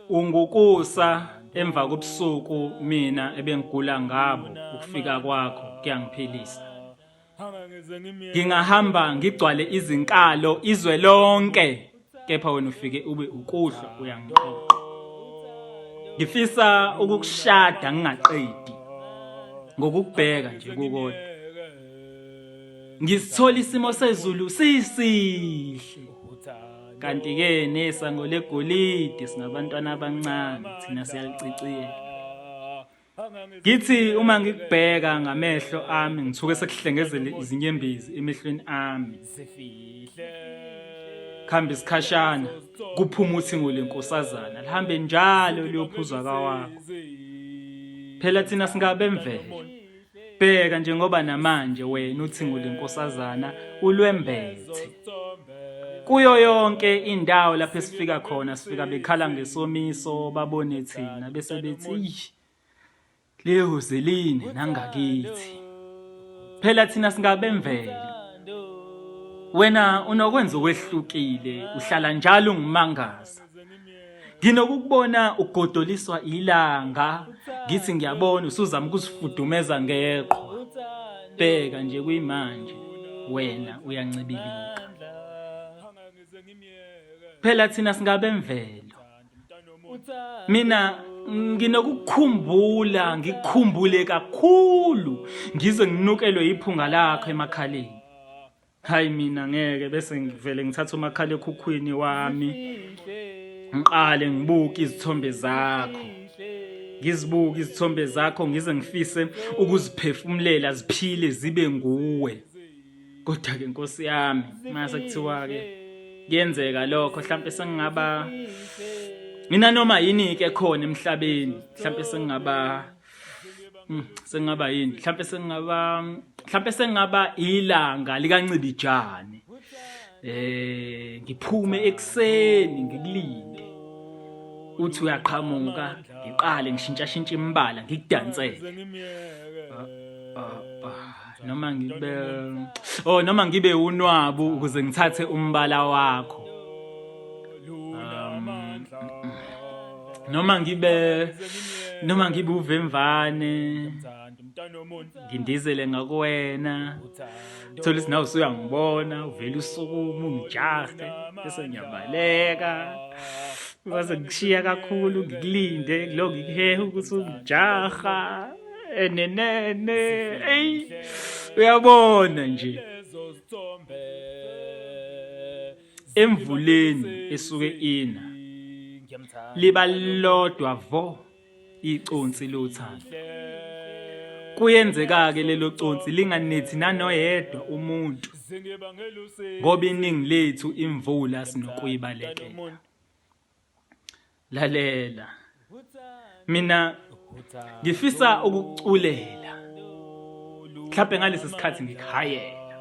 Ungukusa emva kobusuku mina ebengigula ngabo ukufika kwakho kuyangiphilisa. Ngingahamba ngigcwale izinkalo izwe lonke kepha wena ufike ube ukuhlwa uyangixoxa. Ngifisa ukukushada ngingaqedi ngokukubheka nje kukodwa. Ngisithola isimo sezulu sisihle. Kanti ke nesango legolide singabantwana abancane thina siyaliciciyela. Ngithi uma ngikubheka ngamehlo ami ngithuke sekuhlengezele izinyembezi emehlweni ami. Khamba isikhashana kuphuma uthingo lenkosazana lihambe njalo liyophuzwa kawakho. Phela thina singabe emvelo. Bheka njengoba namanje wena uthingo lenkosazana ulwembethe. Kuyo yonke indawo lapho esifika khona sifika bekhala ngesomiso babone thina bese bethi leyo zeline nangakithi. Phela thina singabe emvelo. Wena unokwenza okwehlukile uhlala njalo ungimangaza. Nginokukubona ugodoliswa ilanga ngithi ngiyabona usuzama ukusifudumeza ngeqhwa. Bheka nje kuyimanje wena uyancibilika. Phela thina singabe emvelo. Mina nginokukukhumbula ngikukhumbule kakhulu ngize nginukelwe iphunga lakho emakhaleni. Hayi mina ngeke bese ngivele ngithatha umakhala ekhukhwini wami ngiqale ngibuke izithombe zakho. Ngizibuke izithombe zakho ngize ngifise ukuziphefumulela ziphile zibe nguwe. Kodwa ke Nkosi yami mase kuthiwa ke kuyenzeka lokho mhlawumbe sengingaba mina noma yini ke khona emhlabeni mhlawumbe sengingaba yini mhlawumbe sengingaba ilanga likancibijane ngiphume ekseni ngikulinde uthi uyaqhamuka ngiqale ngishintsha imbala ngikudansele noma ngibe unwabu ukuze ngithathe umbala wakho noma ngibe uvemvane ngindizele ngakuwena thola isinawo usuyangibona uvela usukuma ungijahe bese ngiyabaleka bese ngishiya kakhulu ngikulinde lo ngikuhehe ukuthi ungijaha enenene ey uyabona nje emvuleni esuke ina liba lodwa vo iconsi lothando. Kuyenzeka ke lelo consi linganethi nanoyedwa umuntu ngoba iningi lethu imvula sinokuyibalekela. Lalela mina ngifisa ukuculela mhlawumbe ngalesi sikhathi ngikhayela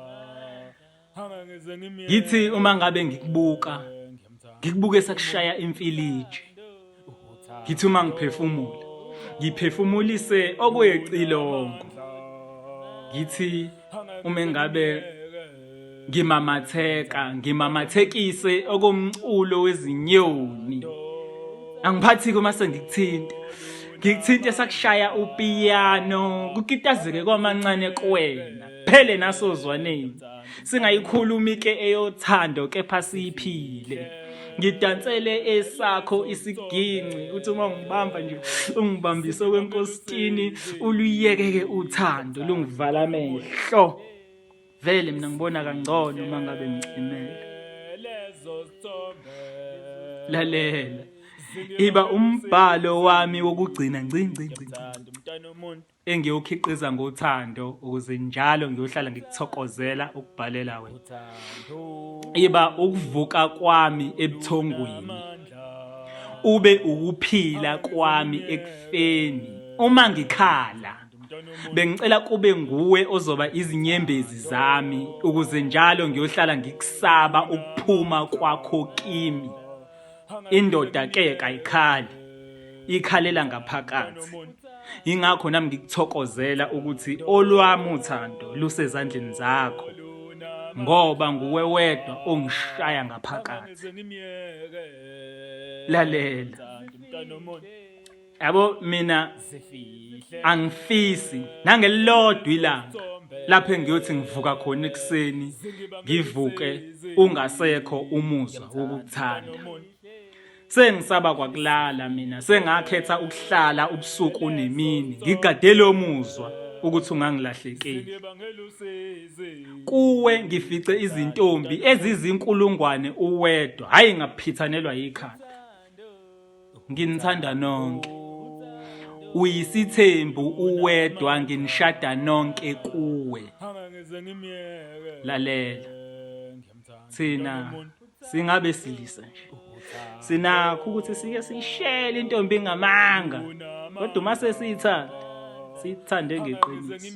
ngithi uma ngabe ngikubuke sakushaya imfiliji ngithi uma ngiphefumulise okuyecilongo ngithi uma ngabe ngimamathekise okomculo wezinyoni angiphathi kuma ngikuthinte sakushaya upiyano kukitazeke kwamancane kuwena phele nasozwaneni singayikhulumi ke eyothando kepha siyiphile ngidansele esakho isiginci uthi uma ngibamba nje ungibambise kwenkositini uluyekeke uthando lungivala amehlo vele mina ngibona kangcono uma ngabe ngicimela lalela iba umbhalo wami wokugcina ngci engiyokhiqiza ngothando ukuze njalo ngiyohlala ngikuthokozela ukubhalela wena. Iba ukuvuka kwami ebuthongweni ube ukuphila kwami ekufeni uma ngikhala bengicela kube nguwe ozoba izinyembezi zami ukuze njalo ngiyohlala ngikusaba ukuphuma kwakho kimi. Indoda ke kayikhali ikhalela ngaphakathi ingakho nami ngikuthokozela ukuthi olwami uthando lusezandleni zakho ngoba nguwe wedwa ongishaya ngaphakathi. Lalela yabo mina angifisi nangelilodwa ilanga lapho engiyothi ngivuka khona ekuseni ngivuke ungasekho umuzwa wokukuthanda. Sengisaba kwakulala mina, sengakhetha ukuhlala ubusuku nemini ngigade lo muzwa ukuthi ungangilahlekeli. Kuwe ngifice izintombi ezizinkulungwane uwedwa, hayi ngaphithanelwa yikhanda. Nginithanda nonke, uyisithembu uwedwa, nginishada nonke kuwe. Lalela, thina singabe silisa nje, sinakho ukuthi sike siyishele intombi ngamanga, kodwa uma sesiyithanda siyithande ngeqiniso.